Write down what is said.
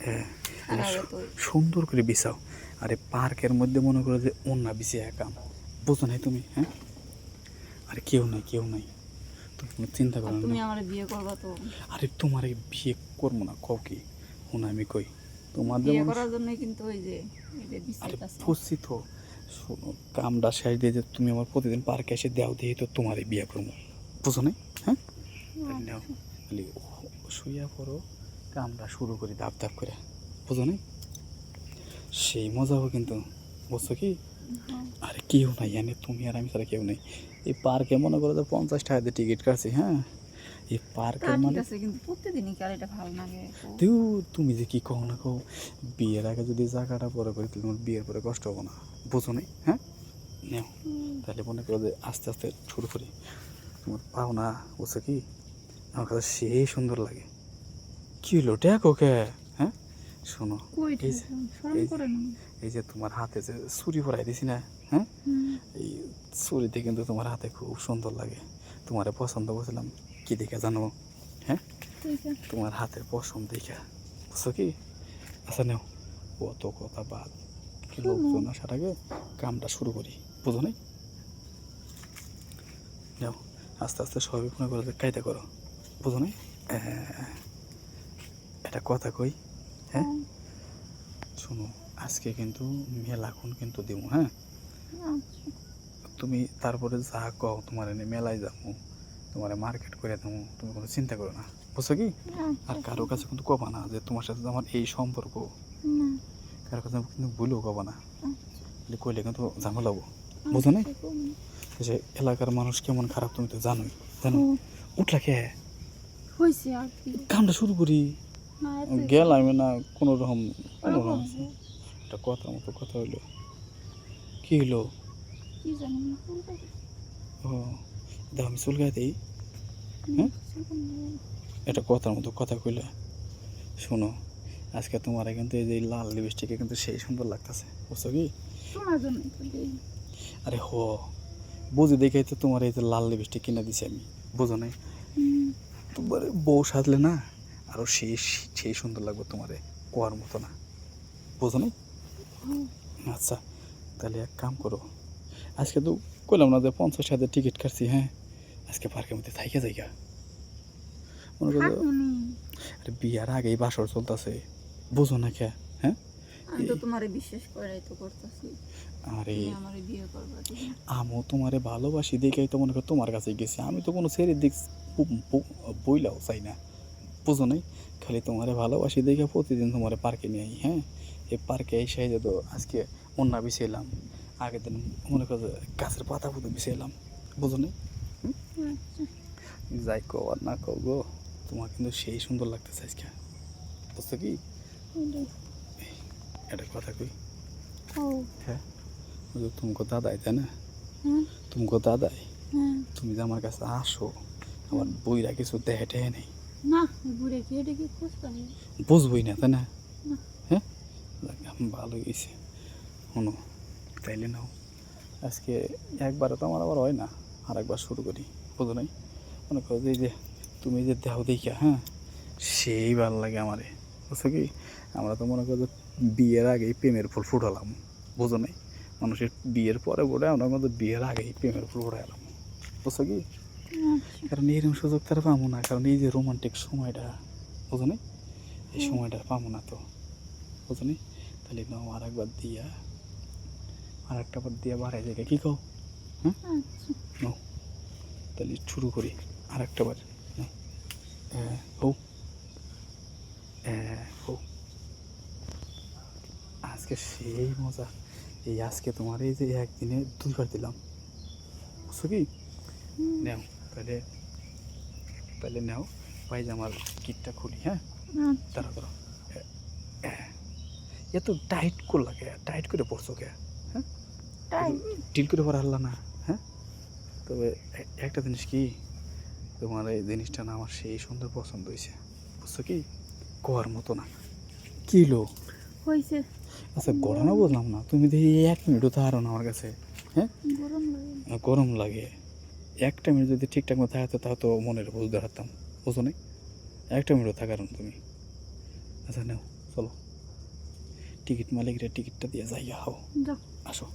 হ্যাঁ, খারাপ তো সুন্দর করে বিছাও। আরে পার্কের মধ্যে মনে করো যে ওন্না বিছিয়ে একাম, বুঝো নাই তুমি? হ্যাঁ, আরে কেউ নাই, কেউ নাই, তুমি কোনো চিন্তা আর করো তুমি না। আমার বিয়ে করবা তো? আরে তোমার বিয়ে করবো না কও কি? শোনো আমি কই, তোমার বিয়ে যেমন করার জন্য কিন্তু ওই যে এটা আরে বিচ্ছেদ আছে। বুঝছি তো, শোনো কামটা শেষ দিয়ে যে তুমি আমার প্রতিদিন পার্কে এসে দেও দিয়ে তো তোমারই বিয়ে করবো, বুঝো নাই? হ্যাঁ, তাহলে নাও, তাহলে শুইয়া পড়ো, কামটা শুরু করি ধাপ ধাপ করে, বুঝো নাই? সেই মজা হবে কিন্তু, বুঝছো কি? আরে কেউ নাই এনে, তুমি আর আমি ছাড়া কেউ নেই। এই পার্কে মনে করো যে 50 টাকা দিয়ে টিকিট কাটছি। হ্যাঁ, এই তা পার্কের ঠিক মানে আছে, কিন্তু প্রতিদিনই কি আর এটা ভালো লাগে? তুই, তুমি যে কি কও না কও, বিয়ের আগে যদি জায়গাটা পরে করি তাহলে তোমার বিয়ের পরে কষ্ট হবো না, বুঝো নাই? হ্যাঁ, নেও, তাহলে মনে করো যে আস্তে আস্তে শুরু করি। তোমার পাও না, বুঝছো কি? আমার কাছে সেই সুন্দর লাগে। কি হলো দেখ ওকে? হ্যাঁ, শোনো, কই এই যে শরম এই করে না? এই যে তোমার হাতে যে ছুরি পরাই দিছি না, হ্যাঁ, হুম, এই ছুরিতে কিন্তু তোমার হাতে খুব সুন্দর লাগে। তোমারে পছন্দ করছিলাম কি দেখে জানো? হ্যাঁ, ঠিক আছে। তোমার হাতের পশম দেখা, বুঝছো কি? আচ্ছা নেও, অত কথা বাদ, কি শোনো, লোকজন আসার আগে কামটা শুরু করি, বুঝো নাই? নেও, আস্তে আস্তে সবই মনে করো যে কায়দা করো, বুঝো নাই? এটা কথা কই, হ্যাঁ, হ্যাঁ, শোনো, আজকে কিন্তু মেলাখন কিন্তু দিব, হ্যাঁ, আচ্ছা, তুমি তারপরে যা কও তোমার এনে মেলায় যাবো, তোমার মার্কেট করে দেবো, তুমি কোনো চিন্তা করো না, বুঝছো কি? আচ্ছা, আর কারো ঠিক কাছে আছে। কিন্তু কবা না যে তোমার সাথে আমার এই সম্পর্ক, না, কারো কাছে কিন্তু ভুলেও কবা না, আচ্ছা, কইলে কিন্তু ঝামেলা হবো, বুঝো নাই? আচ্ছা, কমে। যে এলাকার মানুষ কেমন খারাপ তুমি তো জানোই, জানো? ও, উঠলা কে? হয়েছে আর কি? কামটা শুরু করি। না, এতই গেল খারাপ। আমি না, কোনো রকম, কোনো ওরা রকম বলবো একটা কথার মতো কথা হইলো। কি হইলো? কি জানি না, কোনটা ও, দাও আমি চুল গায়ে, না, হ্যাঁ, কিছু বলবো। এটা কথার মতো কথা কইলে। শোনো, আজকে তোমার কিন্তু এই যে লাল লিপস্টিকে কিন্তু সেই সুন্দর লাগতেছে, বুঝছো কি? তোমার জন্য তো দেই। আরে হো, বুঝি দেখেই তো তোমার এই যে লাল লিপস্টিক কিনে দিছি আমি, বুঝো নাই? হুম, তোমার বউ সাজলে না আরো সেই সেই সুন্দর লাগবে তোমারে, কোয়ার মতো না, বুঝো নাই? হুম, আচ্ছা, তাহলে এক কাম করো, আজকে তো কইলাম না যে 50 টাকা টিকিট কাটছি, হ্যাঁ, আজকে পার্কের মধ্যে থাইকে যাইগা, মনে করো। থাকুনি। আরে বিয়ার আগেই বাসর চলতেছে, বুঝো না কে? হ্যাঁ, আমি তো এই তোমারে বিশ্বাস করাই তো করতেছি, আরে তুমি আমারে বিয়ে করবা ঠিক না? আমিও তোমারে ভালোবাসি দেখেই তো মনে করো তোমার কাছে গেছি, আমি তো কোনো ছেলের দিক বইলাও চাই না, বুঝো নাই? খালি তোমারে ভালোবাসি দেখে প্রতিদিন তোমারে পার্কে নিয়ে আই। হ্যাঁ, এই পার্কে এসে যে তো আজকে অন্যা বিছাইলাম, আগের দিন মনে করো যে গাছের পাতা পুতো বিছাইলাম, বুঝো নাই? আচ্ছা, যাই কও আর না কও গো, তোমার কিন্তু সেই সুন্দর লাগতেছে আজকে, বুঝছো কি? ওটাই। এটা কথা কই, ও, হ্যাঁ, ওই যে তুমি দাদাই তাই না? হ্যাঁ, তুমি দাদাই, হ্যাঁ, তুমি যে আমার কাছে আসো, আমার বইরা কিছু দেহে টেহে নেই, না, ঘুরে কি এটা কি খুঁজতে হবে? বুঝবই না তাই না? না, হ্যাঁ, ভালো গেছে। শোনো, তাইলে নাও, আজকে একবারে তো আমার আবার হয় না, আর একবার শুরু করি, বুঝো নাই? মনে করো যে এই যে তুমি যে দেহ দেখিয়া, হ্যাঁ, সেই ভালো লাগে আমারে, বুঝছো কি? আমরা তো মনে করো যে বিয়ের আগেই প্রেমের ফুল ফুটালাম, বুঝো নাই? মানুষের বিয়ের পরে পরে আমরা কিন্তু বিয়ের আগেই প্রেমের ফুল ফুটাইলাম, বুঝছো কি? আচ্ছা, কারণ এরকম সুযোগ তারা পাবো না, কারণ এই যে রোমান্টিক সময়টা, বুঝো নাই? এই ও, সময়টা পাবো না তো, বুঝো নাই? তাহলে নাও আর একবার দিয়া, আর একটা বার দিয়া বাড়াই জায়গায় কী কও? হ্যাঁ, আচ্ছা, নাও, তাহলে শুরু করি আর একটা বার। নাও, হৌ, হৌ, আজকে সেই মজা। এই আজকে তোমার এই যে একদিনে 2 বার দিলাম, বুঝছো কি? হুম, নেও, তাহলে তাহলে নেও, পায়জামার কিটটা খুলি, হ্যাঁ, আচ্ছা, তারা করো। এত টাইট করলা কে, টাইট করে পড়ছো কে? হ্যাঁ, তাই, টিল করে পড়া হারলা না? হ্যাঁ, তবে একটা জিনিস কি, তোমার এই জিনিসটা না আমার সেই সুন্দর পছন্দ হয়েছে, বুঝছো কি? কোয়ার মতো না, কিলো। হয়েছে। আচ্ছা ঘটনা গরম, বুঝলাম না, তুমি দেখি 1 মিনিটও তো হারো না আমার কাছে, হ্যাঁ, গরম লাগে। গরম লাগে। একটা মিনিট যদি ঠিকঠাক মতো থাকতো তাও তো মনের বুঝতে পারতাম, বুঝো না? একটা মিনিটও থাকার না তুমি। আচ্ছা নাও, চলো টিকিট মালিকরে টিকিটটা দিয়ে যাই হাও যাও আসো